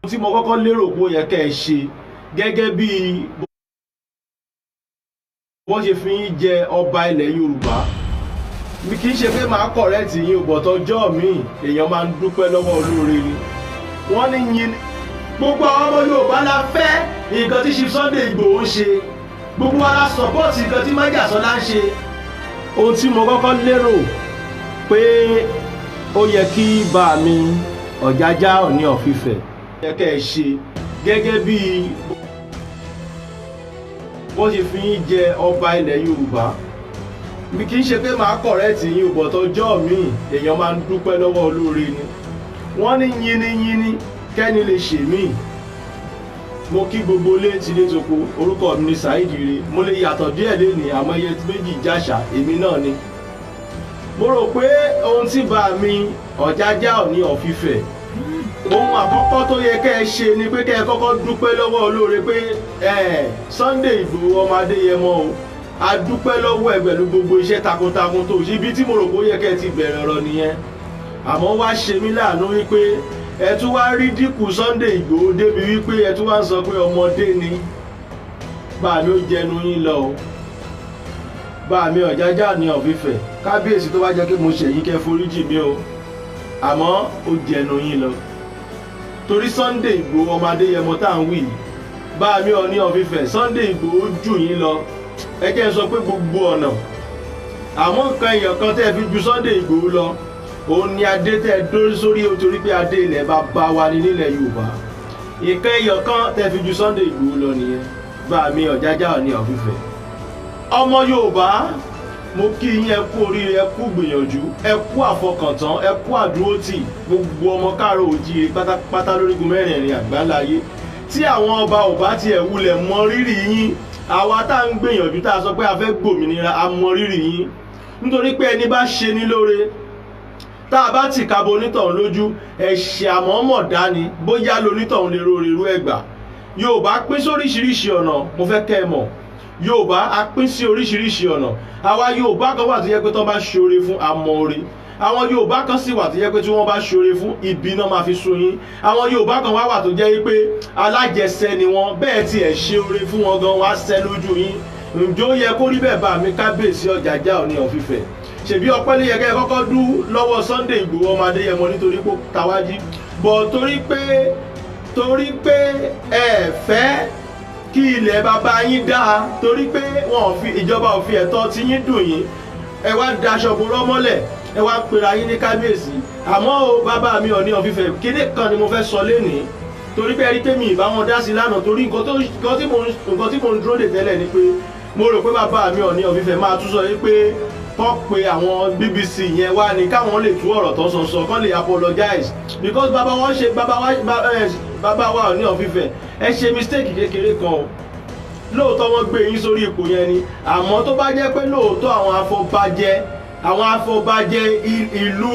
tí mo kọ́kọ́ lérò pé ó yẹ kẹ́ ẹ ṣe gẹ́gẹ́ bí wọ́n ṣe fi ń jẹ ọba ilẹ̀ Yorùbá kì í ṣe pé máa kọ̀rẹ́ẹ̀tì yín ò bọ̀tọ̀ ọjọ́ míì èèyàn máa ń dúpẹ́ lọ́wọ́ olóore ni wọ́n ní yin gbogbo àwọn ọmọ Yorùbá la fẹ́ nǹkan tí Chief Sunday Igboho ń ṣe gbogbo wa la support nǹkan tí Májàsọ́lá ń ṣe. Ohun tí mo kọ́kọ́ lérò pé ó yẹ kí bá mi Ọ̀jájá Ọọ̀ni of Ifẹ̀ yẹ kẹ́ ẹ ṣe gẹ́gẹ́ bí wọ́n ṣe fi ń jẹ ọba ilẹ̀ Yorùbá kì í ṣe pé máa kọ̀rẹ́ẹ̀tì yín ò bọ̀tọ̀ ọjọ́ míì èèyàn máa ń dúpẹ́ lọ́wọ́ olóore ni wọ́n ní yínníyínní kẹ́ni lè ṣe míì. Mo kí gbogbo ilé tilé toko orúkọ mi ní Saheed Ire mo lè yàtọ̀ díẹ̀ lénìí àmọ́ iye méjì jàṣà èmi náà ni. Mo rò pé ohun tí bá mi Ọ̀jájá Ọọ̀ni of Ifẹ̀ ohun àkọ́kọ́ tó yẹ kẹ́ ẹ ṣe ni pé kẹ́ ẹ kọ́kọ́ dúpẹ́ lọ́wọ́ olóore pé Sunday Igboho ọmọ Adéyẹmọ o a dúpẹ́ lọ́wọ́ ẹ pẹ̀lú gbogbo iṣẹ́ takuntakun tó ṣe ibi tí mo rò pé ó yẹ kẹ́ ẹ ti bẹ̀rẹ̀ ọ̀rọ̀ nìyẹn àmọ́ wá ṣe mí láàánú wípé ẹ tún wá rí dínkù Sunday Igboho débi wípé ẹ tún wá ń sọ pé ọmọdé ni bá mi ó jẹnu yín lọ o bá mi Ọ̀jájá Ọọ̀ni of Ifẹ̀ kábíyèsí tó wá jẹ́ kí mo ṣèyí kẹ́ foríjì mi o àmọ́ ó jẹnu yín lọ torí Sunday Igboho ọmọ Adéyẹmọ tá à ń wí yìí bá mi Ọọ̀ni of Ifẹ̀ Sunday Igboho jù yín lọ ẹ jẹ́ n sọ pé gbogbo ọ̀nà àmọ́ nǹkan èèyàn kan tẹ́ fi ju Sunday Igboho lọ òun ni adé tẹ́ dórí sórí o torí pé adé ilẹ̀ bàbá wa ni nílẹ̀ Yorùbá nǹkan èèyàn kan tẹ́ fi ju Sunday Igboho lọ nìyẹn bá mi Ọ̀jájá Ọọ̀ni of Ifẹ̀. Ọmọ Yorùbá mo kí yín ẹ kú oríire ẹ kú gbìyànjú ẹ kú àfọkàntán ẹ kú àdúrótì gbogbo ọmọ káàárọ̀ oòjíire pátápátá lórígun mẹ́rẹ̀ẹ̀rin àgbáláyé tí àwọn ọba ò bá tiẹ̀ wulẹ̀ mọ rírì yín àwa tá ń gbìyànjú tá a sọ pé a fẹ́ gbòmìnira a mọ rírì yín nítorí pé ẹni bá ṣe ní lóore tá a bá tì kábọ̀ onítọ̀hún lójú ẹ̀ṣẹ̀ àmọ́mọ̀ dání bóyá lonítọ̀hún lè ro irú ẹ̀gbà. Yorùbá pín sóríṣiríṣi ọ̀nà mo fẹ́ kẹ́ ẹ mọ̀ Yorùbá a pín sí oríṣiríṣi ọ̀nà àwa Yorùbá kan wà tó yẹ pé tó bá ṣoore fún amọ̀ oore àwọn Yorùbá kan sì wà tó yẹ pé tí wọ́n bá ṣoore fún ibi náà máa fi sun yín àwọn Yorùbá kan wà tó jẹ́ pé alájẹsẹ ni wọ́n bẹ́ẹ̀ tí ẹ̀ ṣe oore fún wọn gan wá sẹ́ lójú yín ǹjọ́ ó yẹ kó rí bẹ́ẹ̀ bá mi kábíyèsí Ọ̀jájá Ọọ̀ni of Ifẹ̀ ṣèbí ọpẹ́ ló yẹ kẹ́ ẹ kọ́kọ́ dú lọ́wọ́ Sunday Igboho ọmọ Adéyẹmọ nítorí pé tàwájí bọ̀ torí pé ẹ fẹ́ kí ilẹ̀ bàbá yín dáa torí pé ìjọba ò fi ẹ̀tọ́ tí yín dùn yín ẹ wá daṣọ bo rọ́mọ́lẹ̀ ẹ wá pera yín ní kábíyèsí àmọ́ o bàbá mi Ọọ̀ni of Ifẹ̀ kíní kan ni mo fẹ́ sọ lénìí torí pé ẹ rí pé mi ìbá wọn dá sí lánàá torí nǹkan tí mo ń dúró dè tẹ́lẹ̀ ni pé mo rò pé bàbá mi Ọọ̀ni of Ifẹ̀ máa tún sọ yìí pé kọ́ pé àwọn BBC yẹn wá ní káwọn lè tú ọ̀rọ̀ tó sọ kọ́ lè apologize because bàbá wa Ọọ̀ni of Ifẹ̀ ẹ ṣe mistake kékeré kan o lóòótọ́ wọ́n gbé yín sórí ipò yẹn ni àmọ́ tó bá jẹ́ pé lóòótọ́ àwọn afọbajẹ ìlú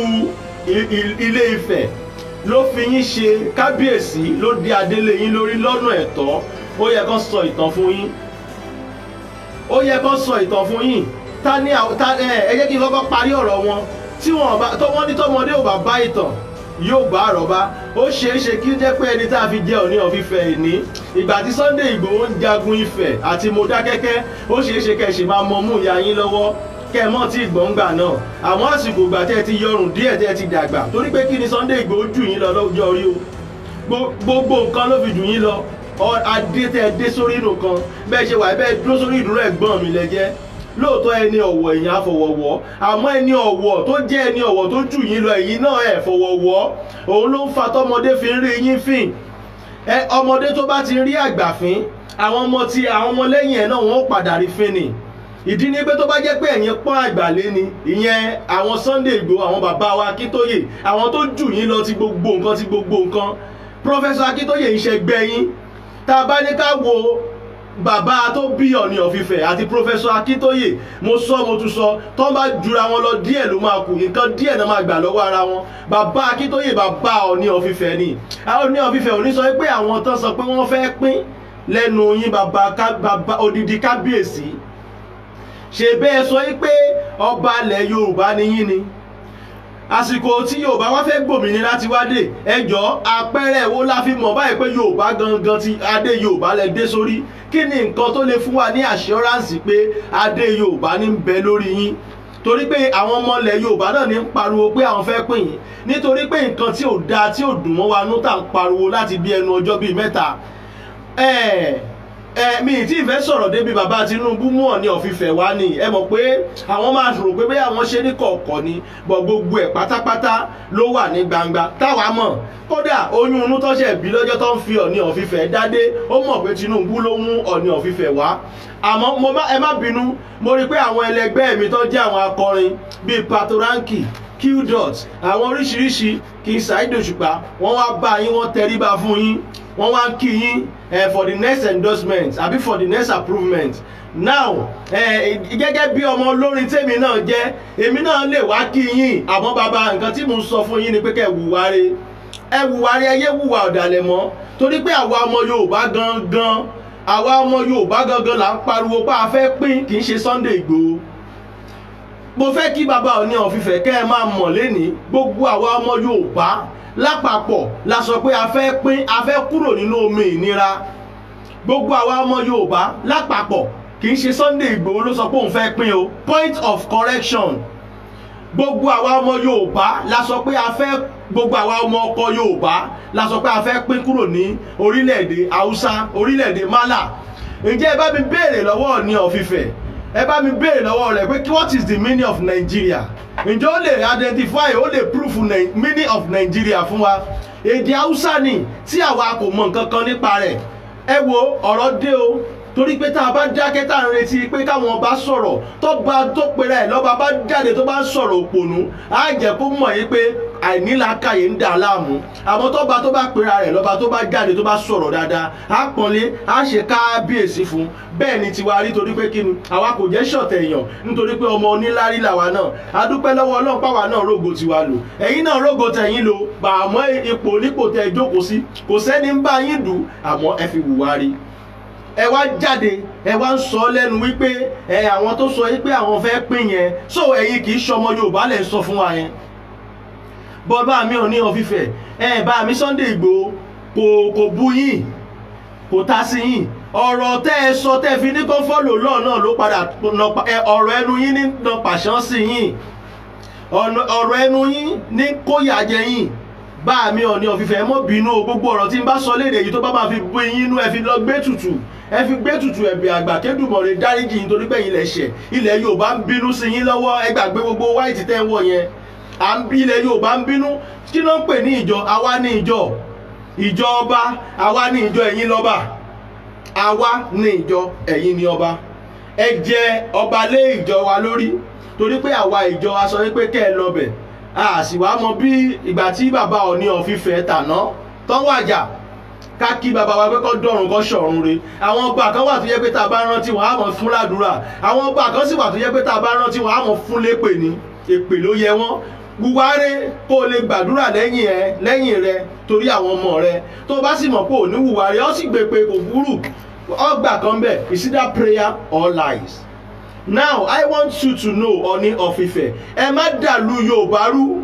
Ilé Ifẹ̀ ló fi yín ṣe kábíyèsí ló di adélé yín lórí lọ́nà ẹ̀tọ́ ó yẹ kó sọ ìtàn fún yín ẹ jẹ́ kí n kọ́kọ́ parí ọ̀rọ̀ wọn tí wọ́n ní tọ́mọdé ò bá bá ìtàn yóò bá àrọ́bá ó ṣeéṣe kí ó jẹ́ pé ẹni tá a fi jẹ Ọọ̀ni of Ifẹ̀ ní ìgbà tí Sunday Igboho ń jagun Ifẹ̀ àti Mọdákẹ́kẹ́ ó ṣeéṣe kẹ́ ẹ ṣe máa mọ mú ìyá yín lọ́wọ́ kẹ́ ẹ mọ̀ tí ìgbọ̀ngbà náà àmọ́ àsìkò ìgbà tẹ́ ẹ ti yọrùn díẹ̀ tẹ́ ẹ ti dàgbà torí pé kí ni Sunday Igboho jù yín lọ lọ́jọ́ orí o gbogbo nǹkan ló fi jù yín lọ adé tẹ́ ẹ dé sórí inú kan bẹ́ẹ̀ ṣe wà bẹ́ẹ̀ dúró sórí ìdúró ẹ̀gbọ́n mi lẹ́jẹ́ lóòótọ́ ẹni ọ̀wọ̀ èèyàn àfọwọ́wọ́ àmọ́ ẹni ọ̀wọ̀ tó jẹ́ ẹni ọ̀wọ̀ tó jù yín lọ ẹ̀yin náà ẹ̀ fọwọ́wọ́ òun ló ń fa tọmọdé fi ń rí yín fín ọmọdé tó bá ti rí àgbà fín àwọn ọmọ lẹ́yìn ẹ̀ náà wọ́n padà rí fín ni ìdí ni pé tó bá jẹ́ pé ẹ̀yin pọ́n àgbàlé ni ìyẹn àwọn Sunday Igboho àwọn bàbá wa Akíntóyè àwọn tó jù yín lọ ti gbogbo nǹkan Professor Akíntóyè ń ṣẹgbẹ́ yín tá a bá ní ká wo bàbá tó bí Ọọ̀ni of Ifẹ̀ àti Professor Akíntóyè mo tún sọ tó ń bá jura wọn lọ díẹ̀ ló máa kù nǹkan díẹ̀ náà máa gbà lọ́wọ́ ara wọn bàbá Akíntóyè bàbá Ọọ̀ni of Ifẹ̀ ni Ọọ̀ni of Ifẹ̀ ò ní sọ pé àwọn tán sọ pé wọ́n fẹ́ pín lẹ́nu yín bàbá odidi kábíyèsí ṣe bẹ́ẹ̀ sọ pé ọba ilẹ̀ Yorùbá ni yín ni àsìkò tí Yorùbá wá fẹ́ gbòmìnira láti wá dé ẹjọ́ àpẹẹrẹ wo la fi mọ̀ báyìí pé Yorùbá gangan ti adé Yorùbá lẹ dé sórí kí ni nǹkan tó lè fún wa ní assurance pé adé Yorùbá ní ń bẹ lórí yín torí pé àwọn ọmọ ilẹ̀ Yorùbá náà ní ń pariwo pé àwọn fẹ́ pín yín nítorí pé nǹkan tí ò dáa tí ò dùn mọ́ wa nú tà ń pariwo láti bí ẹnu ọjọ́ bíi mẹ́ta mi ì tí ì fẹ́ sọ̀rọ̀ débi bàbá Tinubu mú Ọọ̀ni of Ifẹ̀ wá ni ẹ mọ̀ pé àwọn máa rò pé bẹ́ẹ̀ àwọn ṣe ní kọ̀ọ̀kọ̀ ni bọ̀ gbogbo ẹ̀ pátápátá ló wà ní gbangba táwa mọ̀ kódà oyún inú tọ́ṣẹ̀ bí lọ́jọ́ tó ń fi Ọọ̀ni of Ifẹ̀ dádé ó mọ̀ pé Tinubu ló mú Ọọ̀ni of Ifẹ̀ wá àmọ́ ẹ má bínú mo rí pé àwọn ẹlẹgbẹ́ mi tó jẹ́ àwọn akọrin bíi Patoranking Qdot àwọn oríṣiríṣi King Saheed Òṣùpá wọ́n wá bá yín wọ́n tẹríba fún yín wọ́n wá ń kí yín for the next endorsement àbí for the next approvement now gẹ́gẹ́ bí ọmọ olórin tèmi náà jẹ́ èmi náà lè wá kí yín àmọ́ bàbá nǹkan tí mo ń sọ fún yín ni pé kẹ́ ẹ wùwáre ẹ yé wùwà ọ̀dàlẹ̀ mọ́ torí pé àwa ọmọ Yorùbá gangan là ń pariwo pé a fẹ́ pín kì í ṣe Sunday Igboho mo fẹ́ kí bàbá Ọọ̀ni of Ifẹ̀ kẹ́ ẹ máa mọ̀ lénìí gbogbo àwa ọmọ Yorùbá lápapọ̀ la sọ pé a fẹ́ pín a fẹ́ kúrò nínú omi ìnira gbogbo àwa ọmọ Yorùbá lápapọ̀ kì í ṣe Sunday Igboho ló sọ pé òun fẹ́ pín o point of correction gbogbo àwa ọmọ Yorùbá la sọ pé a fẹ́ gbogbo àwa ọmọ ọkọ Yorùbá la sọ pé a fẹ́ pín kúrò ní orílẹ̀-èdè Haúsá orílẹ̀-èdè Málà ǹjẹ́ ẹ bá mi béèrè lọ́wọ́ Ọọ̀ni of Ifẹ̀ ẹ bá mi béèrè lọ́wọ́ rẹ̀ pé what is the meaning of Nigeria ǹjẹ́ ó lè identify ó lè proof meaning of Nigeria fún wa èdè Haúsá ni tí àwa kò mọ nǹkan kan nípa rẹ̀ ẹ wo ọ̀rọ̀ dé o torí pé tá a bá dákẹ́ tá a ń retí pé káwọn ọba sọ̀rọ̀ tó pera ẹ̀ lọ́ba bá jáde tó bá ń sọ̀rọ̀ òpònú á jẹ́ kó mọ̀ yín pé àìnílàákàyè ń dà láàmú àmọ́ tọ́ba tó bá pera rẹ̀ lọ́ba tó bá jáde tó bá sọ̀rọ̀ dáadáa á pọ́nlé á ṣe kábíyèsí fún bẹ́ẹ̀ ni tiwa rí torí pé kí ni àwa kò jẹ́ ṣọ̀tẹ̀ èèyàn nítorí pé ọmọ onílárí làwa náà a dúpẹ́ lọ́wọ́ Ọlọ́run pàwa náà rógo tiwa lò ẹ̀yin náà rógo tẹ̀yìn lò bàmọ́ ipò nípò tẹ̀ jókòó sí kò sẹ́ni ń bá yín dù àmọ́ ẹ fi wùwá rí ẹ wá jáde ẹ wá ń sọ lẹ́nu wípé àwọn tó sọ wípé àwọn fẹ́ pín yẹn so ẹ̀yin kì í ṣọmọ Yorùbá lẹ̀ sọ fún wa yẹn bọ́ọ̀bá mi Ọọ̀ni of Ifẹ̀ bá mi Sunday Igboho kò bú yín kò ta sí yín ọ̀rọ̀ tẹ́ ẹ sọ tẹ́ fi ní kó fọ́lò lọ́ọ̀ náà ló padà ọ̀rọ̀ ẹnu yín ní nà pàṣán sí yín ọ̀rọ̀ ẹnu yín ní kóyà jẹ yín bá mi Ọọ̀ni of Ifẹ̀ mọ́ bínú o gbogbo ọ̀rọ̀ tí n bá sọ léde yìí tó bá máa fi bú yín inú ẹ fi lọ gbé tutù ẹ̀bẹ̀ àgbà kédùmọ̀rẹ́ dáríjì yín torí pé ilẹ̀ ṣẹ̀ ilẹ̀ Yorùbá ń bínú sí yín lọ́wọ́ ẹ gbàgbé gbogbo white tẹ́ ń wọ̀ yẹn ilẹ̀ Yorùbá ń bínú kí ló ń pè ní ìjọ àwa ní ìjọ ọba àwa ní ìjọ ẹ̀yin lọ́ba àwa ní ìjọ ẹ̀yin ní ọba ẹ jẹ ọba lé ìjọ wa lórí torí pé àwa ìjọ wa sọ wípé kẹ́ ẹ lọ bẹ̀ a sì wá mọ bí ìgbà tí bàbá Ọọ̀ni of Ifẹ̀ tàná tán wàjà ká kí bàbá wa pé kọ́ dọ̀run kọ́ ṣọ̀run re àwọn ọba kan wà tó yẹ pé tá a bá rántí wọn á mọ̀ fún ládùúrà àwọn ọba kan sì wà tó yẹ pé tá a bá rántí wọn á mọ̀ fún lépè ní èpè ló yẹ wọ́n wùwárẹ́ kó o lè gbàdúrà lẹ́yìn rẹ torí àwọn ọmọ rẹ tó bá sì mọ̀ pé ò ní wùwárẹ́ ó sì gbé pé kò burú ọgbà kan bẹ̀ is either prayer or lies. Now I want you to know Ọọ̀ni of Ifẹ̀ ẹ má dàlú Yorùbá rú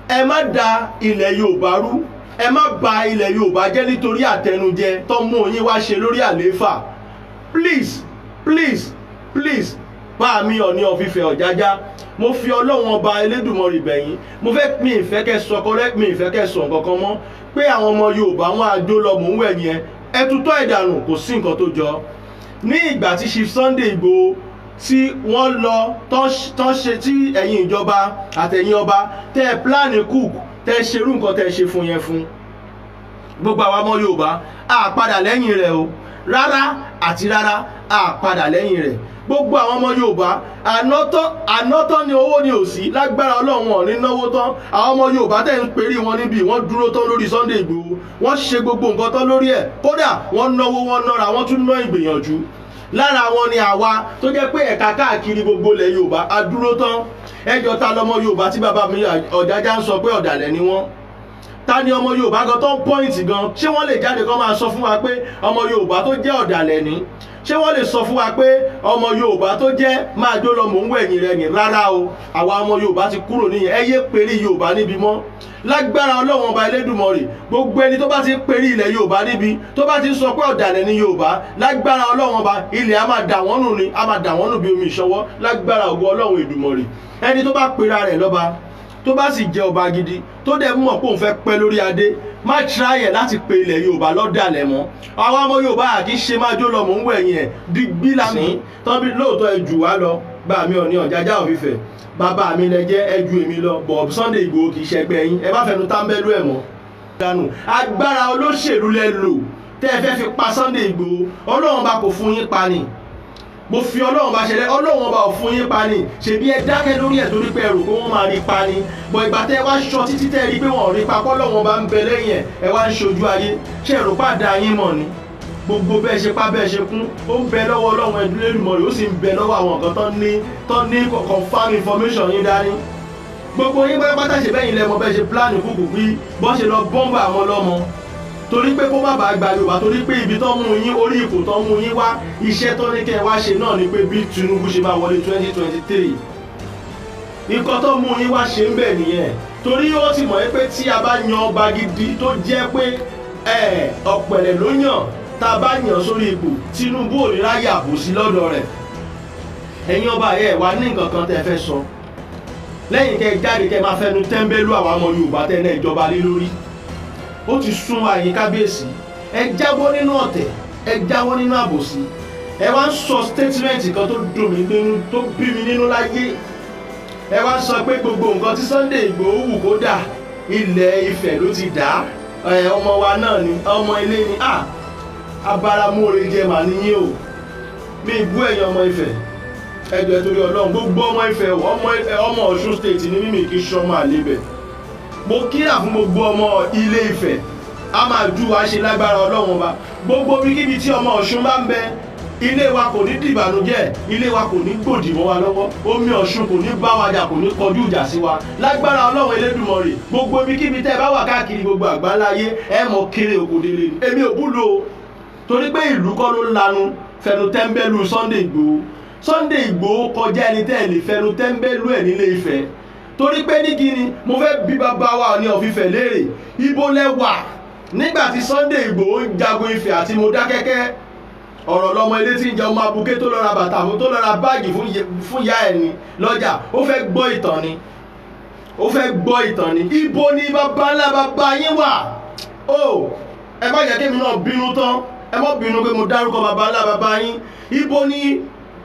ẹ má da ilẹ̀ Yorùbá rú ẹ má bà ilẹ̀ Yorùbá jẹ́ nítorí àtẹnujẹ tó mú yín wá ṣe lórí àlééfà please bá mi Ọọ̀ni of Ifẹ̀ Ọ̀jájá mo fi Ọlọ́run ọba Elédùmarè bẹ̀yín mo fẹ́ mi ìfẹ́ kẹ́ sọ correct mi ìfẹ́ kẹ́ sọ nǹkan kan mọ́ pé àwọn ọmọ Yorùbá wọn àjò lọ mò ń wẹ̀ yẹn ẹ tutọ́ ìdànù kò sí nǹkan tó jọ ní ìgbà tí Chief Sunday Igboho tí wọ́n lọ tán ṣe tí ẹ̀yin ìjọba àtẹ̀yin ọba tẹ́ pláàni cook tẹ́ ṣerú nǹkan tẹ́ ṣe fún yẹn fún gbogbo àwa ọmọ Yorùbá a padà lẹ́yìn rẹ̀ o rárá àti rárá a padà lẹ́yìn rẹ̀ gbogbo àwọn ọmọ Yorùbá ànátán ni owó ni ò sí lágbára Ọlọ́run wọn ní náwó tán àwọn ọmọ Yorùbá tẹ́ ń perí wọn níbi wọ́n dúró tán lórí Sunday Igboho wọ́n ṣe gbogbo nǹkan tán lórí ẹ̀ kódà wọ́n náwó wọ́n nára wọ́n tún ná ìgbìyànjú lára wọn ni àwa tó jẹ́ pé ẹ̀ka káàkiri gbogbo ilẹ̀ Yorùbá a dúró tán ẹjọ́ ta lọmọ Yorùbá tí bàbá mi Ọ̀jájá ń sọ pé ọ̀dàlẹ̀ ni wọ́n ta ni ọmọ Yorùbá gan tó ń pọ́ìntì gan ṣé wọ́n lè jáde kán máa sọ fún wa pé ọmọ Yorùbá tó jẹ́ ọ̀dàlẹ̀ ni ṣé wọ́n lè sọ fún wa pé ọmọ Yorùbá tó jẹ́ máa jó lọ mò ń wẹ̀yìn rẹ̀ yìn rárá o àwa ọmọ Yorùbá ti kúrò níyẹn ẹ yé perí Yorùbá níbi mọ́ lágbára Ọlọ́run ọba Elédùmarè gbogbo ẹni tó bá ti perí ilẹ̀ Yorùbá níbi tó bá ti sọ pé ọ̀dàlẹ̀ ní Yorùbá lágbára Ọlọ́run ọba ilẹ̀ á máa dà wọ́n nù ni á máa dà wọ́n nù bí omi ìṣọwọ́ lágbára ògo Ọlọ́run Èdùmàrè ẹni tó bá pera rẹ̀ lọ́ba tó bá sì jẹ ọba gidi tó dẹ̀ mọ̀ pé òun fẹ́ pẹ́ lórí adé má tíráyẹ̀ láti pe ilẹ̀ Yorùbá lọ́dàlẹ̀ mọ́ àwọn ọmọ Yorùbá àkí ṣe máa jó lọ mò ń wẹ̀yìn ẹ̀ digbí lami tọ́bí lóòótọ́ ẹ jù wá lọ bá mi Ọọ̀ni Ọ̀jájá of Ifẹ̀ bàbá mi lẹ jẹ́ ẹ ju èmi lọ bọ̀ Sunday Igboho kì í ṣẹgbẹ́ yín ẹ bá fẹnu tábẹ́lú ẹ̀ mọ́. dànù agbára olóṣèlú lẹ lò tẹ́ ẹ fẹ́ fi pa Sunday Igboho Ọlọ́run bá kò fún yín pa ni mo fi Ọlọ́run bá ṣẹlẹ̀ Ọlọ́run bá ò fún yín pa ni ṣèbí ẹ dákẹ́ lórí ẹ̀ torí pé ẹ rò pé wọ́n máa rí pa ni bọ̀ ìgbà tẹ́ ẹ wá ṣọ títí tẹ́ ẹ rí pé wọ́n ò rí pa k'Ọlọ́run bá ń bẹ lẹ́yìn ẹ wá ń ṣojú ayé ṣé ẹ rò pàdé yín mọ̀ ni gbogbo bẹ́ẹ̀ ṣe pa bẹ́ẹ̀ ṣe kún ó ń bẹ lọ́wọ́ Ọlọ́run Elédùmarè ó sì ń bẹ lọ́wọ́ àwọn nǹkan tán ní confirm information yín dání gbogbo yín pátápátá ṣe bẹ́yìn lẹ́mọ bẹ́ẹ̀ ṣe pílánì kúkú bí bọ́n ṣe lọ bọ́ǹbà àwọn ọlọ́mọ torí pé kó má bàa gba Yorùbá torí pé ibi tó mú yín orí ipò tó mú yín wá iṣẹ́ tó ní kẹ́ ẹ wá ṣe náà ni pé bí Tinubu ṣe máa wọlé 2023 nǹkan tó mú yín wá ṣe ń bẹ̀ nìyẹn torí ó ti mọ̀ pé tí a bá yan ọba gidi tó jẹ́ pé ọ̀pẹ̀lẹ̀ ló yàn tá a bá yàn sórí ipò Tinubu ò ní ráyè àbòsí lọ́dọ̀ rẹ̀ ẹ̀yin ọba ẹ̀ wá ní nǹkan kan tẹ́ fẹ́ sọ lẹ́yìn kẹ́ jáde kẹ́ máa fẹnu tẹ́ńbẹ́lú àwọn ọmọ Yorùbá tẹ́ náà ìjọba lé lórí ó ti sún àyín kábíyèsí ẹ jábọ́ nínú ọ̀tẹ̀ ẹ jáwọ́ nínú àbòsí ẹ wá ń sọ statement kan tó dùn mí nínú tó bí mi nínú láyé ẹ wá ń sọ pé gbogbo nǹkan tí Sunday Igboho wù kó dà ilẹ̀ Ifẹ̀ ló ti dà ọmọ wa náà ni ọmọ ilé ni abáramóore jẹ màá níyìn o mi bú ẹ̀yin ọmọ Ifẹ̀ ẹjọ́ torí Ọlọ́run gbogbo ọmọ Ifẹ̀ ọmọ Ọ̀ṣun state ní mímì kí sọmọ àlebẹ mo kíra fún gbogbo ọmọ Ilé Ifẹ̀ a máa ju wa ṣe lágbára Ọlọ́run ọba gbogbo bíkíbi tí ọmọ Ọ̀ṣun bá ń bẹ ilé wa kò ní dìbànújẹ́ ilé wa kò ní gbòdì mọ́ wa lọ́wọ́ omi Ọ̀ṣun kò ní bá wa jà kò ní kọjú ìjà sí wa lágbára Ọlọ́run Elédùmarè gbogbo bíkíbi tẹ́ ẹ bá wà káàkiri gbogbo àgbáláyé ẹ mọ kéré òkòdélé èmi ò búlò torí pé ìlú kọ́ ló lanu fẹnu tẹ́ńbẹ́lú Sunday Igboho Sunday Igboho kọjá ẹni tẹ́ ẹ lè fẹnu tẹ́ńbẹ́lú ẹ̀ nílé Ifẹ̀ torí pé ní kíni mo fẹ́ bí bàbá wa ní of Ifẹ̀ léèrè ibo lẹ wà nígbà tí Sunday Igboho ń jagun Ifẹ̀ àti Mọdákẹ́kẹ́ ọ̀rọ̀ lọmọ ilé tí ń jẹ ọmọ abuké tó lọ ra bàtà fún tó lọ ra báàgì fún ìyá ẹ̀ ní lọ́jà ó fẹ́ gbọ́ ìtàn ni ó fẹ́ gbọ́ ìtàn ni ibo ni bàbá ńlá bàbá yín wà ó ẹ má jẹ́ kémi náà bínú tán ẹ má bínú pé mo dárúkọ bàbá ńlá bàbá yín ibo ni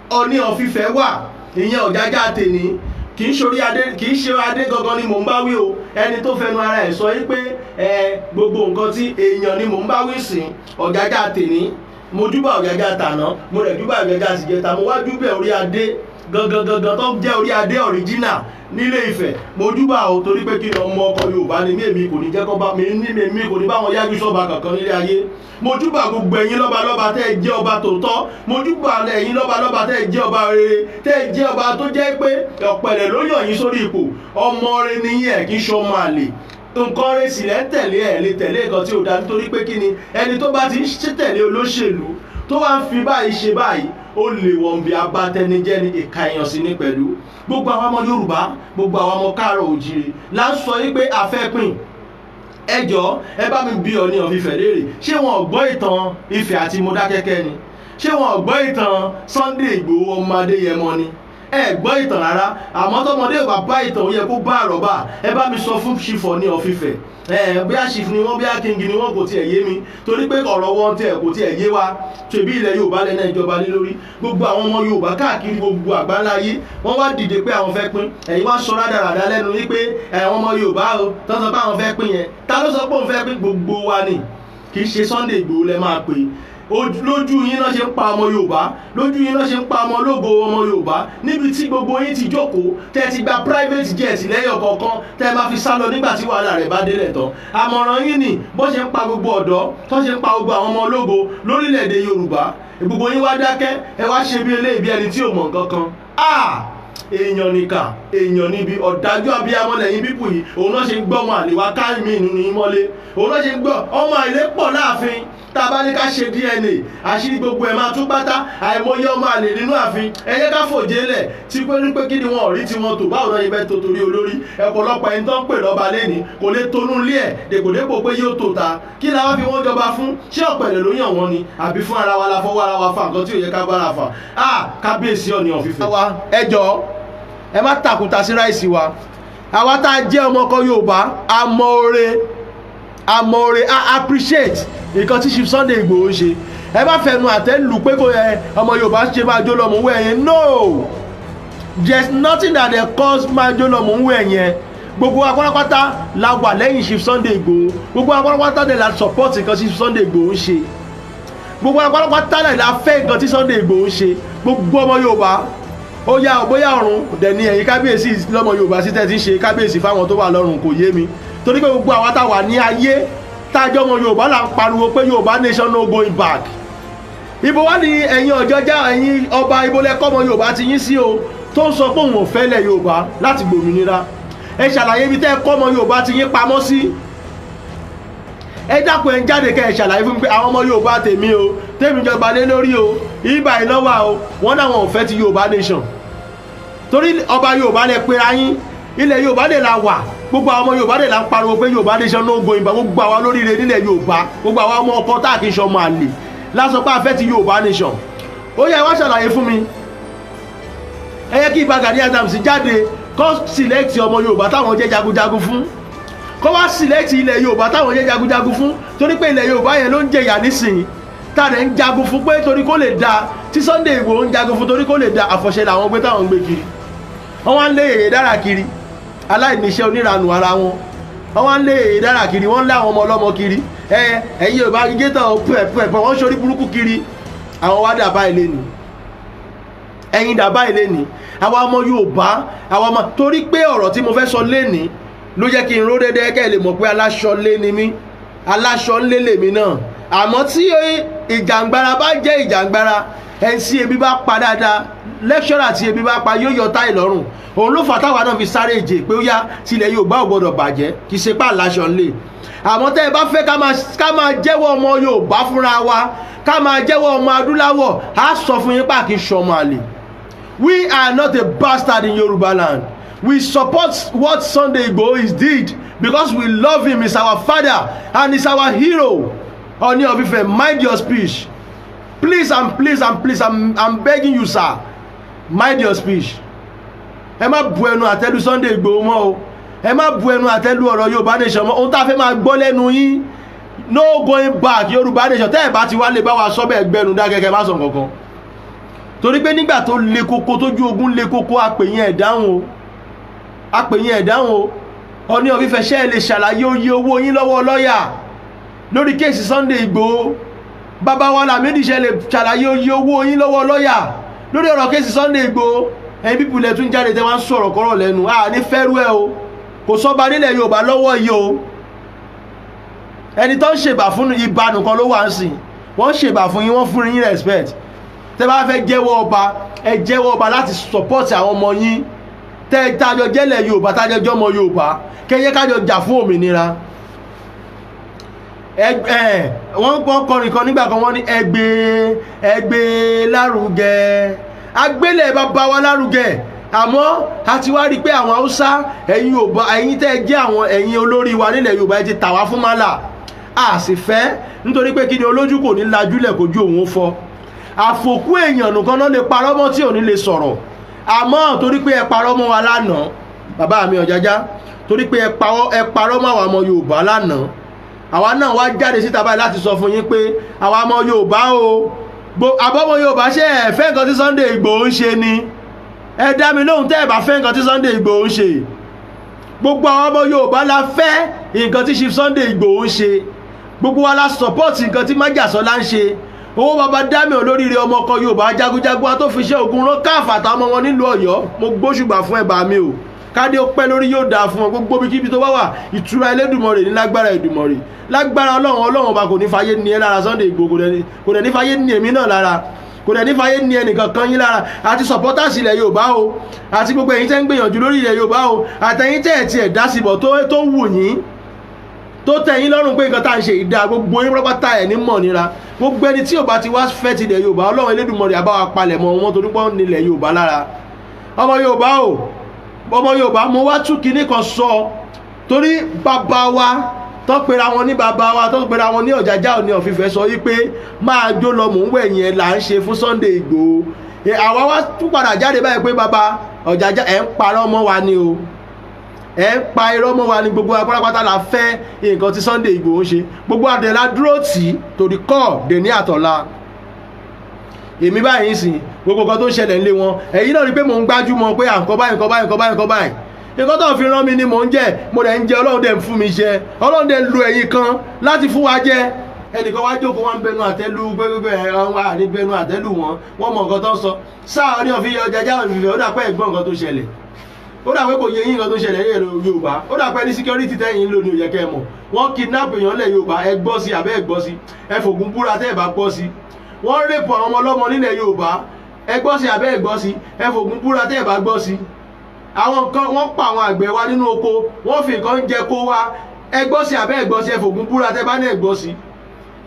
Ọọ̀ni of Ifẹ̀ wà ìyẹn Ọ̀jájá tèní kì í ṣe adé gangan ni mò ń bá wí o ẹni tó fẹnu ara ẹ̀ sọ yí pé gbogbo nǹkan tí èèyàn ni mò ń bá wí sí Ọ̀jájá tèní mo júbà Ọ̀jájá tàná mo rẹ̀ júbà Ọ̀jájá tìjẹta mo wá júbà orí adé gangan tó jẹ́ orí adé original nílé Ifẹ̀ mo júbà o torí pé kí ni ọmọ ọkọ Yorùbá ni èmi kò ní jẹ́ kó bá mi ní èmi kò ní bá wọn yájú sọ́ba kankan nílé ayé mo júbà gbogbo ẹ̀yin lọ́balọ́ba tẹ́ ẹ jẹ́ ọba tòótọ́ mo júbà ẹ̀yin lọ́balọ́ba tẹ́ ẹ jẹ́ ọba rere tẹ́ ẹ jẹ́ ọba tó jẹ́ pé ọ̀pẹ̀lẹ̀ ló yàn yín sórí ipò ọmọ rẹ nìyí ẹ̀ kì í ṣọmọ àlè nǹkan rẹ̀ sì lẹ́ tẹ̀lé ẹ̀ lè tẹ̀lé nǹkan tí ò dá nítorí pé kí ni ẹni tó bá ti ń tẹ̀lé olóṣèlú tó wá ń fi báyìí ṣe báyìí ó lè wọ̀n bí abátẹnijẹ́ ní ìka èèyàn sí ní pẹ̀lú gbogbo àwọn ọmọ Yorùbá gbogbo àwọn ọmọ káàrọ̀ òjìrì là ń sọ yí pé a fẹ́ pín ẹjọ́ ẹ bá mi bí Ọọ̀ni of Ifẹ̀ léèrè ṣé wọn ò gbọ́ ìtàn Ifẹ̀ àti Mọdákẹ́kẹ́ ni ṣé wọn ò gbọ́ ìtàn Sunday Igboho ọmọ Adéyẹmọ ni ẹ gbọ́ ìtàn rárá àmọ́ tọmọdé ò bá bá ìtàn ó yẹ kó bá àrọ́bà ẹ bá mi sọ fún Chief Ọọ̀ni of Ifẹ̀ bóyá chief ni wọ́n bóyá king ni wọ́n kò tiẹ̀ yé mi torí pé ọ̀rọ̀ wọn tiẹ̀ kò tiẹ̀ yé wa ṣèbí ilẹ̀ Yorùbá lẹ́nà ìjọba lé lórí gbogbo àwọn ọmọ Yorùbá káàkiri gbogbo àgbáńláyé wọ́n wá dìde pé àwọn fẹ́ pín ẹ̀yin wá sọ rádaràdá lẹ́nu wípé àwọn ọmọ Yorùbá o tó sọ pé àwọn fẹ́ pín yẹn ta ló sọ pé òun fẹ́ pín gbogbo wa ni kì í ṣe Sunday Igboho lẹ máa pè lójú yín náà ṣe ń pa ọmọ Yorùbá lójú yín náà ṣe ń pa ọmọ ológo ọmọ Yorùbá níbi tí gbogbo yín ti jókòó tẹ́ ti gba private jet lẹ́yọ̀ kọ̀ọ̀kan tẹ́ máa fi sá lọ nígbà tí wàhálà rẹ̀ bá délẹ̀ tán àmọ̀ràn yín ni bó ṣe ń pa gbogbo ọ̀dọ́ tó ṣe ń pa gbogbo àwọn ọmọ ológo lórílẹ̀‐èdè Yorùbá gbogbo yín wá dákẹ́ ẹ wá ṣe bí eléyìí bí ẹni tí ò mọ̀ nǹkan kan èèyàn nìkà èèyàn níbi ọ̀dájú abiyamọ lẹ́yìn bíbù yìí òun náà ṣe ń gbọ́ ọmọ àlè wá káàmì nínú ìmọ́lé òun náà ṣe ń gbọ́ ọmọ àlè pọ̀ láàfin tá a bá ní ká ṣe DNA àṣírí gbogbo ẹ̀ máa tún pátá àìmọye ọmọ àlè nínú ààfin ẹ jẹ́ ká fòjé lẹ̀ tí pé kí ni wọn ò rí tí wọn tò báwo náà ibẹ̀ tó torí olórí ọ̀pọ̀lọpọ̀ ẹni tó ń pè lọ́ba lẹ́ni kò lè tonú ilé ẹ̀ dèpòdépò pé yóò tó ta kí la wá fi wọ́n jọba fún ṣé ọ̀pẹ̀lẹ̀ ló yàn wọ́n ni àbí fún ara wa la fọwọ́ ara wa fa nǹkan tí ò yẹ ká bára fà kábíyèsí Ọọ̀ni of Ifẹ̀. ẹ jọ̀ọ́ ẹ má tàkùtà sí ráìsì wa àwa tá a jẹ́ ọmọ kan Yorùbá amọ̀ọ́re appreciate nǹkan tí Chief Sunday Igboho ṣe ẹ bá fẹnu àtẹ́ lù pé kò yẹ ọmọ Yorùbá ṣe máa jó lọ́mọ wẹ̀ yẹn no there's nothing that dey cause máa jó lọ́mọ wẹ̀ yẹn gbogbo apárápátá la wà lẹ́yìn Chief Sunday Igboho gbogbo apárápátá dẹ̀ la support nǹkan tí Chief Sunday Igboho ṣe gbogbo apárápátá dẹ̀ la fẹ́ nǹkan tí Sunday Igboho ṣe gbogbo ọmọ Yorùbá ó yá bóyá ọ̀run dẹ̀ ni ẹ̀yin kábíyèsí lọ́mọ Yorùbá sí tẹ́tí ṣe kábíyèsí fáwọn tó wà lọ́run kò yé mi torí pé gbogbo àwa tá wà ní ayé tájọ́ ọmọ Yorùbá là ń pariwo pé Yorùbá nation no going back ibo wá ní ẹ̀yin ọ̀jọ́já ẹ̀yin ọba ibo lẹ́kọ́ ọmọ Yorùbá ti yín sí o tó ń sọ pé òun ò fẹ́ lẹ̀ Yorùbá láti gbòmìnira ẹ ṣàlàyé ibi tẹ́ kọ́ ọmọ Yorùbá ti yín pamọ́ sí ẹ dákun ẹ ń jáde kẹ́ ẹ ṣàlàyé fún mi pé àwọn ọmọ Yorùbá tèmi o tèmi jọba lé lórí o ibà ìlọ́wà o wọ́n náà wọn ò fẹ́ ti Yorùbá nation torí ọba Yorùbá lẹ pera yín ilẹ̀ Yorùbá lè la wà gbogbo àwọn ọmọ Yorùbá lè la ń pariwo pé Yorùbá nation no going back gbogbo àwọn olóríire nílẹ̀ Yorùbá gbogbo àwọn ọmọ ọkọ tá à kì í ṣọmọ àlè lásán pé a fẹ́ ti Yorùbá nation ó yẹ wá ṣàlàyé fún mi ẹ yẹ kí Ìbà Gani Adams jáde kó select ọmọ Yorùbá táwọn jẹ́ jagunjagun fún kó wá select ilẹ̀ Yorùbá táwọn jẹ́ jagunjagun fún torí pé ilẹ̀ Yorùbá yẹn ló ń jẹyà nísìnyí tá a dẹ̀ ń jagun fún pé torí kó lè da tí Sunday Igboho ń jagun fún torí kó lè da àfọ̀ṣẹ làwọn gbé táwọn gbé kiri wọ́n wá ń lé èyí dára kiri aláìníṣẹ́ oníranù ara wọn wọ́n wá ń lé èyí dára kiri wọ́n ń lé àwọn ọmọ ọlọ́mọ kiri ẹ̀yin Yorùbá gígétọ̀ pẹ̀pẹ̀ wọ́n ṣorí burúkú kiri àwọn wá dàbá ilé ni ẹ̀yin dàbá ilé ni àwọn ọmọ Yorùbá àwọn ọmọ torí pé ọ̀rọ̀ tí mo fẹ́ sọ lénìí ló jẹ́ kí n ró dédé kẹ́ ẹ lè mọ̀ pé aláṣọ lé ni mí aláṣọ ńlé lèmi náà àmọ́ tí ìjàngbara bá jẹ́ ìjàngbara ẹni tí ebi bá pa dáadáa lẹ́kṣọ́rà tí ebi bá pa yóò yọ táì lọ́rùn òun ló fà táwa náà fi sáré ìjè pé ó yá tilẹ̀ Yorùbá ò gbọ́dọ̀ bàjẹ́ kì í ṣe pà láṣọ ńlé àmọ́ tẹ́ ẹ bá fẹ́ ká máa jẹ́wọ́ ọmọ Yorùbá fúnra wa ká máa jẹ́wọ́ ọmọ adúláwọ̀ á sọ fún yín pà kí n ṣọmọ àlè. We are not a bastard in Yoruba land. We support what Sunday Igboho is did because we love him. He's our father and he's our hero. Ọọ̀ni of Ifẹ̀, mind your speech. Please and please and please, I'm begging you, sir. Mind your speech. Ẹ má bu ẹnu àtẹ́lù Sunday Igboho mọ́ o. Ẹ má bu ẹnu àtẹ́lù ọ̀rọ̀ Yorùbá nation mọ́. Ohun tá a fẹ́ máa gbọ́ lẹ́nu yín. No going back Yorùbá nation. Tẹ́ ẹ̀ bá ti wá lè bá wa sọ bẹ́ẹ̀ gbẹnu dákẹ́kẹ́ má sọ kankan. Torí pé nígbà tó le koko tójú ogun le koko apèyìn ẹ̀dáhùn o Ọọ̀ni of Ifẹ̀ ṣe lè ṣàlàyé oye owó yín lọ́wọ́ lọ́yà lórí kéèsì Sunday Igboho bàbá wa Lámídì ṣe lè ṣàlàyé oye owó yín lọ́wọ́ lọ́yà lórí ọ̀rọ̀ kéèsì Sunday Igboho ẹ̀yin pípù lẹ̀ tún jáde tẹ́ wá ń sọ̀rọ̀ kọ́rọ̀ lẹ́nu ní fẹ́rú ẹ̀ o kò sọ́ba nílẹ̀ Yorùbá lọ́wọ́ yìí o ẹni tó ń ṣèbà fún ìbànú kan ló wà ń sìn wọ́n ṣèbà fún yín wọ́n fún yín respect tẹ́ bá fẹ́ jẹ́wọ́ ọba ẹ jẹ́wọ́ ọba láti support àwọn ọmọ yín tẹ́ tájọ jẹ́lẹ̀ Yorùbá tájọ jọmọ Yorùbá kẹ́yẹ́ kájọ jà fún òmìnira wọ́n kọrin kan nígbà kan wọ́n ní ẹgbẹ́ lárugẹ agbélẹ̀ bàbá wa lárugẹ àmọ́ a ti wá rí pé àwọn Haúsá ẹ̀yin Yorùbá ẹ̀yin tẹ́ jẹ́ àwọn ẹ̀yin olórí wa nílẹ̀ Yorùbá ẹ ti tà wá fún málà a sì fẹ́ nítorí pé kí ni olójú kò ní lajúlẹ̀ kójú òun fọ́ àfòkú èèyàn nìkan náà lè parọ́ mọ́ tí ò ní lè sọ̀rọ̀ àmọ́ torí pé ẹ parọ́ mọ́ wa lánàá bàbá mi Ọ̀jájá torí pé ẹ parọ́ mọ́ àwọn ọmọ Yorùbá lánàá àwa náà wá jáde síta báyìí láti sọ fún yín pé àwa ọmọ Yorùbá o àbọ̀mọ Yorùbá ṣe ẹ fẹ́ nǹkan tí Sunday Igboho ń ṣe ni ẹ dá mi lóhùn tẹ́ ẹ bá fẹ́ nǹkan tí Sunday Igboho ń ṣe gbogbo àwọn ọmọ Yorùbá la fẹ́ nǹkan tí Chief Sunday Igboho ń ṣe gbogbo wa la support nǹkan tí Májàsọ́lá ń ṣe owó bàbá dámì olóríire ọmọ ọkọ Yorùbá jagunjagun tó fi ṣe ogun rán káàfàtà ọmọ wọn nílùú Ọ̀yọ́ mo gbóṣùgbà fún ẹ̀bà mi o kádé ó pẹ́ lórí yóò dáa fún ọ gbogbo ibikíbi tó bá wà ìtura Elédùmarè ní lágbára Èdùmàrè lágbára Ọlọ́run ọba kò ní fàyè ní ẹ lára Sunday Igboho kò dẹ̀ ní fàyè ní èmi náà lára kò dẹ̀ ní fàyè ní ẹnìkan kan yín lára àti supporters ilẹ̀ Yorùbá o àti gbogbo ẹ̀yin tẹ́ ń gbìyànjú lórí ilẹ̀ Yorùbá o àtẹ̀yin tẹ́ ẹ̀ tiẹ̀ dá síbọ̀ tó wù yín tó tẹ́ yín lọ́rùn pé nǹkan tá à ń ṣe ìdá gbogbo yín pátápátá ẹ̀ ní mọ̀ nira gbogbo ẹni tí ò bá ti wá fẹ́ ti ilẹ̀ Yorùbá Ọlọ́run Elédùmarè á bá wa palẹ̀ mọ́ wọn torí pọ́n nílẹ̀ Yorùbá lára ọmọ Yorùbá mo wá tún kinní kan sọ torí bàbá wa tó pera wọn ní bàbá wa tó pera wọn ní Ọ̀jájá Ọọ̀ni of Ifẹ̀ sọ wípé máa jó lọ mò ń wẹ̀ yẹn là ń ṣe fún Sunday Igboho àwa wá tún padà jáde báyìí pé bàbá Ọ̀jájá ẹ̀ ń parọ́ mọ́ wa ni o ẹ̀ ń pa irọ́ mọ́ wa ni gbogbo apárápátá la fẹ́ nǹkan tí Sunday Igboho ṣe gbogbo àdẹ̀lá dúró tì í torí kọ́ dèní àtọ̀la èmi báyìí sìn gbogbo nǹkan tó ń ṣẹlẹ̀ nílé wọn ẹ̀yin náà rí pé mò ń gbájú mọ́ pé à ń kọ́ báyìí nǹkan tó fi rán mi ni mò ń jẹ mo dẹ̀ ń jẹ Ọlọ́run dẹ̀ ń fún mi jẹ Ọlọ́run dẹ̀ ń lu ẹ̀yin kan láti fún wa jẹ ẹnìkan wá jókòó wọn bẹnu àtẹ́lù gbẹgbẹ ẹran wa ní bẹnu àtẹ́lù wọn mọ nǹkan tó ń sọ sáà ní ọ̀fi Ọ̀jájá Ọọ̀ni Ifẹ̀ ó dà pé ẹ̀gbọ́n nǹkan tó ṣẹlẹ̀ ó dà pé kò yẹ yín nǹkan tó ṣẹlẹ̀ ní ẹ̀rọ Yorùbá ó dà pé ní security tẹ́yìn lónìí ò yẹ kẹ́ ẹ mọ̀ wọ́n kidnap èèyàn lẹ̀ Yorùbá ẹ gbọ́ sí àbẹ́ ẹ gbọ́ sí ẹ fògùn búra tẹ́ ẹ bá gbọ́ sí wọ́n rèpọ̀ àwọn ọmọ ọlọ́mọ nílẹ̀ Yorùbá ẹ gbọ́ sí àbẹ́ ẹ gbọ́ sí ẹ fògùn búra tẹ́ ẹ bá gbọ́ sí àwọn kan wọ́n pa àwọn àgbẹ̀ wa nínú oko wọ́n fi nǹkan jẹ kó wa ẹ gbọ́ sí àbẹ́ ẹ gbọ́ sí ẹ fògùn búra tẹ́ bá náà gbọ́ sí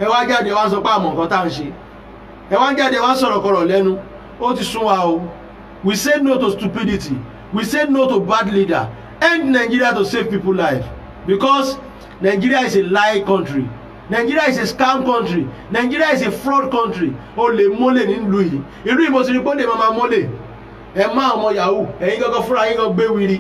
ẹ wá jáde wá sọ pé àmọ́ nǹkan tá à ń ṣe ẹ wá jáde wá sọ̀rọ̀ kọ̀rọ̀ lẹ́nu ó ti sún wa o we say no to stupidity we say no to bad leader end Nigeria to save people life because Nigeria is a lie country Nigeria is a scam country Nigeria is a fraud country o lè mólè nílùú yìí irú ìmọ̀ sí ni pé ó lè máa mólè ẹ má ọmọ yahoo ẹ̀yin gangan fúnra yín gan gbé wiri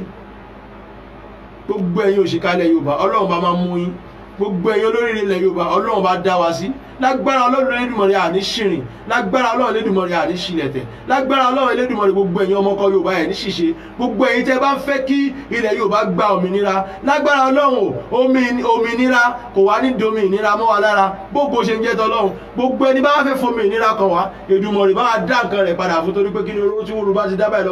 gbogbo ẹ̀yin òṣìkálẹ̀ Yorùbá Ọlọ́run bá máa mú yín gbogbo ẹ̀yin olóríire ilẹ̀ Yorùbá Ọlọ́run bá dá wa sí lágbára Ọlọ́run Elédùmarè àní ṣìrìn lágbára Ọlọ́run Elédùmarè àní ṣìlẹ̀tẹ̀ lágbára Ọlọ́run Elédùmarè gbogbo ẹ̀yin ọmọkọ Yorùbá ẹ̀ ní ṣìṣe gbogbo ẹ̀yin tẹ́ bá ń fẹ́ kí ilẹ̀ Yorùbá gba òmìnira lágbára Ọlọ́run òmìnira kò wá ní domi ìnira mọ́ wa lára gbogbo ṣe ń jẹ́ tọ́lọ́run gbogbo ẹni bá wá fẹ́ fomi ìnira kan wá Èdùmàrè bá wa dá nǹkan rẹ̀ padà fún torí pé kí ni oró tí wọ́n bá ti dábàá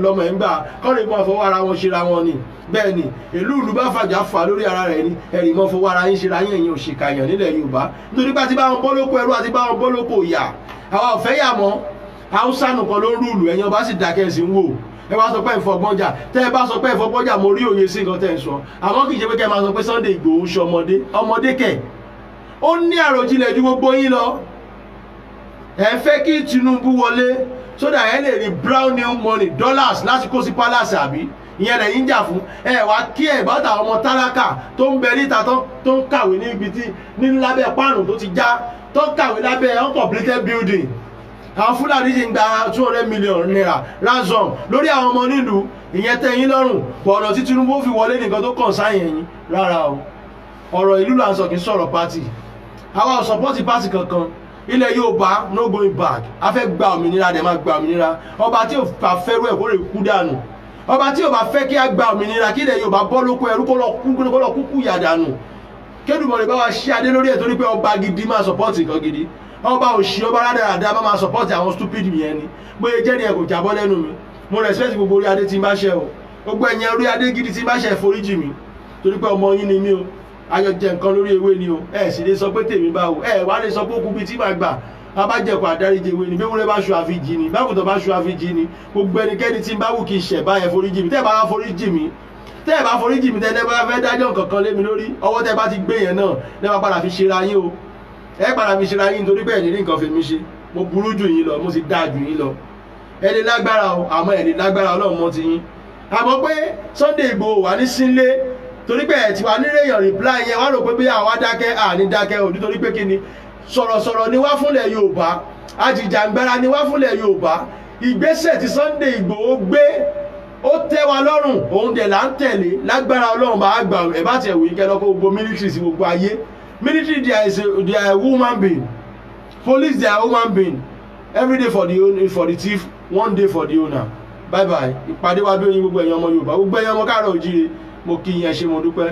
lọ́mọ ẹ̀ ń gbà kọ́rin mọ́ fọwọ́ ara wọn ṣera wọn ni bẹ́ẹ̀ ni ìlú bá fàjà fà lórí ara rẹ̀ ni ẹ̀rì mọ́ fọwọ́ ara yín ṣera yín ẹ̀yin òṣìkàyàn nílẹ̀ Yorùbá nítorí pé àti bá wọn bọ́ lóko ẹrú àti bá wọn bọ́ lóko ìyà àwa ò fẹ́ yà mọ́ Haúsá nìkan ló ń rúùlù ẹ̀yin ọba sì dákẹ́ sí ń wò ẹ wá sọ pé ìfọgbọ́njà tẹ́ ẹ bá sọ pé ìfọgbọ́njà mo rí òye sí nǹkan tẹ́ ẹ sọ àmọ́ kì í ṣe pé kẹ́ ẹ máa sọ pé Sunday Igboho ń ṣe ọmọdé kẹ̀ ó ní àròjinlẹ̀ ju gbogbo yín lọ ẹ fẹ́ kí Tinubu wọlé so that ẹ lè rí brown new money dollars lásìkò sí palace àbí ìyẹn lẹ́yìn jà fún ẹ wá kí ẹ bá tàwọn ọmọ tálákà tó ń bẹ níta tó ń kàwé níbi tí ní lábẹ́ páànù tó ti já tó ń kàwé lábẹ́ uncompleted building àwọn Fúlàní ti ń gba 200 million naira ransom lórí àwọn ọmọ nílùú ìyẹn tẹ́yìn lọ́rùn bọ̀ọ̀nà tí Tinubu fi wọlé nìkan tó kàn sáyẹn yín rárá o ọ̀rọ̀ ìlú là ń sọ kì í sọ̀rọ̀ pátì àwa ò sọpọ́tì pátì kankan ilẹ̀ Yorùbá no going back a fẹ́ gba òmìnira dẹ̀ máa gba òmìnira ọba tí ò bá fẹ́rù ẹ̀ kó lè kú dànù ọba tí ò bá fẹ́ kí a gba òmìnira kí ilẹ̀ Yorùbá bọ́ lóko ẹrú kó lọ kúkú yà dànù k'Èdùmàrè bá wa ṣí adé lórí ẹ̀ torí pé ọba gidi máa sọpọ́tì kan gidi ọba òṣì ọba rádaràdà bá máa sọpọ́tì àwọn stupid yẹn ni bóyá jẹ́ ni ẹ̀ kò jábọ́ lẹ́nu mi mo respect gbogbo orí adé tí n bá ṣe o gbogbo ẹ̀yìn orí adé gidi tí n bá ṣe foríjì mi torí pé ọmọ yín ni mí o ayọ̀ jẹ nǹkan lórí ewé ni o ẹ sì lè sọ pé tèmi bá o ẹ wá lè sọ pé ó kú bí tí màá gbà abájẹkọ àdáríjẹ ewé ni bí wúrẹ́ bá ṣu àfijì ni bákùtọ̀ bá ṣu àfijì ni gbogbo ẹnikẹ́ni tí n bá wù kí n ṣẹ̀ bá ẹ foríjì mi tẹ́ ẹ bá foríjì mi tẹ́ ẹ bá foríjì mi tẹ́ ẹ bá fẹ́ dájọ́ nǹkan kan lé mi lórí ọwọ́ tẹ́ ẹ bá ti gbé yẹn náà lẹ́ bá padà fi ṣera yín o ẹ padà fi ṣera yín nítorí pé ẹ̀ ní nǹkan fi mi ṣe mo burú jù yín lọ mo sì dáa jù yín lọ ẹni lágbára o àmọ́ ẹni lágbára Ọlọ́run mọ́ ti yín àmọ́ pé Sunday Igboho wà ní sínlé torí pé ẹ̀ tí wà nílé èèyàn reply yẹn wá rò pé bí àwa dákẹ́ àní dákẹ́ ò nítorí pé kí ni sọ̀rọ̀sọ̀rọ̀ ni wá fúnlẹ̀ Yorùbá ajìjàngbara ni wá fúnlẹ̀ Yorùbá ìgbésẹ̀ tí Sunday Igboho gbé ó tẹ́ wa lọ́rùn òun dẹ̀ là ń tẹ̀lé lágbára Ọlọ́run bá gbà ẹ̀ bá tiẹ̀ wòye kẹ́lọ́ kó gbogbo military sí gbogbo ayé military they are a woman being police they are a woman being every day for the thief one day for the owner bye bye ìpàdé wa bí oyin gbogbo ẹ̀yin ọmọ Yorùbá gbogbo ẹ̀yin ọmọ káàárọ̀ oòjíire mo kí yín ẹ ṣé mo dúpẹ́.